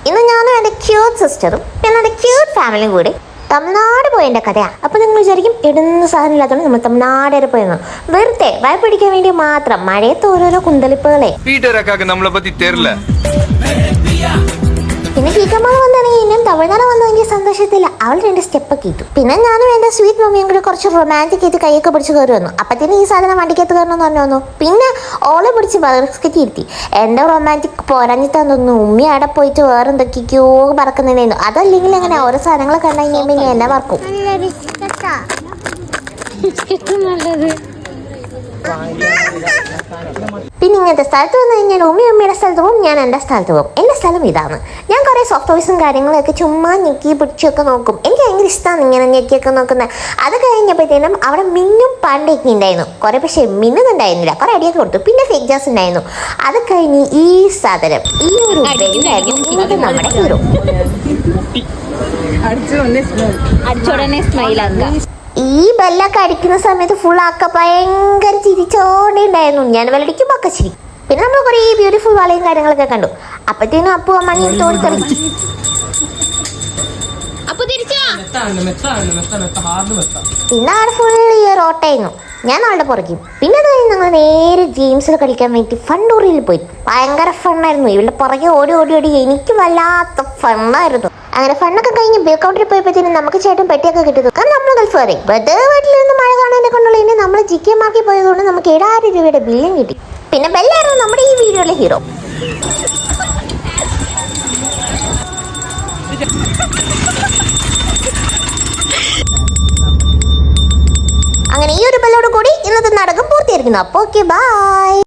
ഇന്ന് ഞാനും എൻ്റെ ക്യൂട്ട് സിസ്റ്ററും പിന്നെ എൻ്റെ ക്യൂട്ട് ഫാമിലിയും കൂടി തമിഴ്നാട് പോയതിൻ്റെ കഥയാണ്. അപ്പോൾ നിങ്ങൾ വിചാരിക്കും ഇടുന്ന സാധനം ഇല്ലാത്തതുകൊണ്ട് നമ്മൾ തമിഴ്നാട് വരെ പോയെന്ന്. വെറുതെ ഭയപ്പിടിക്കാൻ വേണ്ടി മാത്രം മഴയത്ത് ഓരോരോ കുന്തളിപ്പുകളെ. പിന്നെ കീക്കമ്മ വന്നാണെങ്കിൽ ഇനിയും തമിഴ്നാട് വന്നതിൻ്റെ സന്തോഷത്തില്ല അവൾ 2 സ്റ്റെപ്പൊക്കെ ഇട്ടു. പിന്നെ ഞാനും എൻ്റെ സ്വീറ്റ് മമ്മിയും കൂടി കുറച്ച് റൊമാൻറ്റിക് ആയിട്ട് കൈയൊക്കെ പിടിച്ച് കയറി വന്നു. അപ്പത്തേനും ഈ സാധനം വണ്ടിക്കകത്ത് കയറണമെന്ന് പറഞ്ഞു വന്നു. പിന്നെ ഓളെ പിടിച്ച് ബസ്കറ്റ് ഇരുത്തി. എൻ്റെ റൊമാൻറ്റിക് പോരാഞ്ഞിട്ടാന്ന് തോന്നുന്നു ഉമ്മി അവിടെ പോയിട്ട് വേറെ എന്തൊക്കെയോ പറക്കുന്നുണ്ടായിരുന്നു. അതല്ലെങ്കിൽ അങ്ങനെ ഓരോ സാധനങ്ങൾ കണ്ടു കഴിഞ്ഞാൽ പിന്നെ എന്നെ പറക്കും. പിന്നെ ഇങ്ങനത്തെ സ്ഥലത്ത് വന്നു കഴിഞ്ഞാൽ ഉമ്മയുടെ സ്ഥലത്ത് പോകും, ഞാൻ എൻ്റെ സ്ഥലത്ത് പോകും. എൻ്റെ സ്ഥലം ഇതാണ്. ഞാൻ കുറേ സോഫ്റ്റ് ടോയ്സും കാര്യങ്ങളൊക്കെ ചുമ്മാ ഞെക്കി പിടിച്ചൊക്കെ നോക്കും. എനിക്ക് ഭയങ്കര ഇഷ്ടമാണ് ഇങ്ങനെ ഞെക്കിയൊക്കെ നോക്കുന്നത്. അത് കഴിഞ്ഞപ്പോഴത്തേനും അവിടെ മിന്നും പാണ്ടയൊക്കെ ഉണ്ടായിരുന്നു. കുറേ പക്ഷേ മിന്നുന്നുണ്ടായിരുന്നില്ല, കുറേ അടിയൊക്കെ കൊടുത്തു. പിന്നെ ഫേക്ക് ജാസ് ഉണ്ടായിരുന്നു. അത് കഴിഞ്ഞ് ഈ സാധനം ഈ ഒരു ബെല്ലായിരുന്നു ഇത് നമ്മുടെ ഹീറോ. ഈ ബെല്ലൊക്കെ അടിക്കുന്ന സമയത്ത് ഫുൾ ആക്ക ഭയങ്കര ചിരിച്ചോണ്ടിണ്ടായിരുന്നു. ഞാൻ വെല്ലടിക്കുമ്പോൾ ഒക്കെ ചിരി. പിന്നെ നമ്മൾ കുറേ ബ്യൂട്ടിഫുൾ വളയും കാര്യങ്ങളൊക്കെ കണ്ടു. അപ്പത്തേനും അപ്പു അമ്മ തോടിക്കളി. പിന്നെ അവിടെ ഫുൾ ഇയർ ഓട്ടായിരുന്നു. ഞാൻ അവളുടെ പുറകിൽ. പിന്നെ അത് കഴിഞ്ഞ് ഞങ്ങൾ നേരെ ഗെയിംസിൽ കളിക്കാൻ വേണ്ടി ഫണ്ടൂറിയിൽ പോയി. ഭയങ്കര ഫണ്ണായിരുന്നു. ഇവളുടെ പുറകെ ഓടി ഓടി ഓടി എനിക്ക് വല്ലാത്ത ഫണ്ണായിരുന്നു. അങ്ങനെ ഫണ്ണൊക്കെ കഴിഞ്ഞ് ബിൽ കൗണ്ടറിൽ പോയപ്പോഴത്തേനും നമുക്ക് ചേട്ടൻ പെട്ടിയൊക്കെ കിട്ടിയത്. കാരണം നമ്മൾ ഗൾഫ് കയറി വെറുതെ വീട്ടിലിരുന്ന് മഴ കാണാനെ കൊണ്ടുള്ള നമ്മൾ ജിക്കെ മാർക്കിൽ പോയതുകൊണ്ട് നമുക്ക് 7000 രൂപയുടെ ബില്ലും കിട്ടി. പിന്നെ ബെല്ലായിരുന്നു നമ്മുടെ ഈ വീഡിയോയിലെ ഹീറോ. അങ്ങനെ ഈ ഒരു ബെല്ലോട് കൂടി ഇന്നത്തെ നാടകം പൂർത്തിയായിരിക്കുന്നു. അപ്പോൾ ഓക്കെ, ബൈ.